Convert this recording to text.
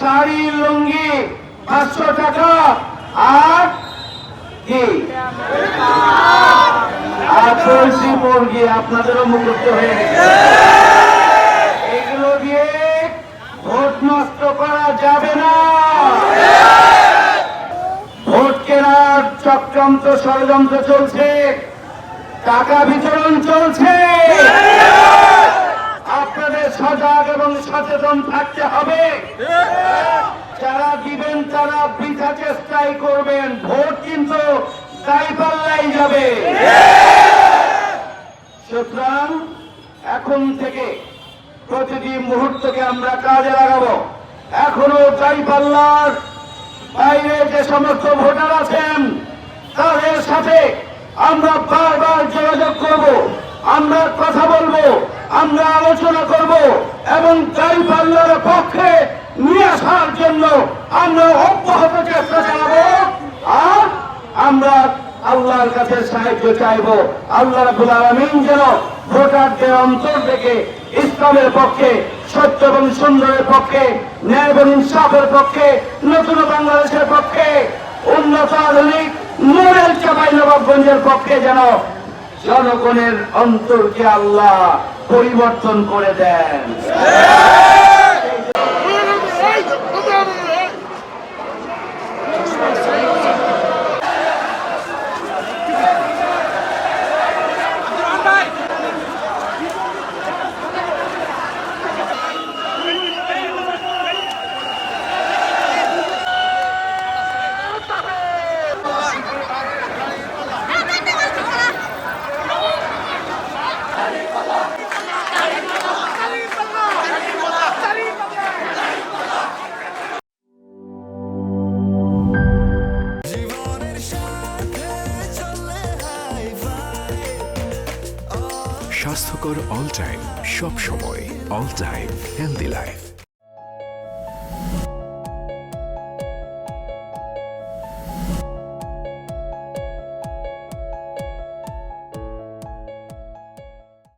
শাড়ি লুঙ্গি 500 টাকা, আর কি আর তুলসী মুরগি আপনাদেরও মুখস্থ হয়ে গেছে। এগুলো দিয়ে ভোট নষ্ট করা যাবে না। ভোট কেনার চক্রান্ত ষড়যন্ত্র চলছে, টাকা বিতরণ চলছে। আপনাদের সজাগ এবং সচেতন থাকতে হবে। যারা দিবেন তারা বৃথা চেষ্টাই করবেন, ভোট কিন্তু দাঁড়িপাল্লাই যাবে। সুতরাং এখন থেকে প্রতিটি মুহূর্তকে আমরা কাজে লাগাবো। এখনো দাঁড়িপাল্লার বাইরে যে সমস্ত ভোটার আছেন তাদের সাথে আমরা বারবার যোগাযোগ করব, আমরা কথা বলবো, আমরা আলোচনা করব এবং দাঁড়িপাল্লার পক্ষে নিয়ে আসার জন্য আমরা অব্যাহত চেষ্টা চালাবো। আর আমরা আল্লাহর কাছে সাহায্য চাইবো। আল্লাহ রাব্বুল আলামিন যেন ভোটারদের অন্তর থেকে ইসলামের পক্ষে, সত্য এবং সুন্দরের পক্ষে, ন্যায় এবং ইনসাফের পক্ষে, নতুন বাংলাদেশের পক্ষে, উন্নত আধুনিক মডেল চাঁপাইনবাবগঞ্জের পক্ষে যেন জনগণের অন্তরকে আল্লাহ পরিবর্তন করে দেন। স্বাস্থ্যকর অল টাইম, সব সময় অল টাইম হেলদি লাইফ।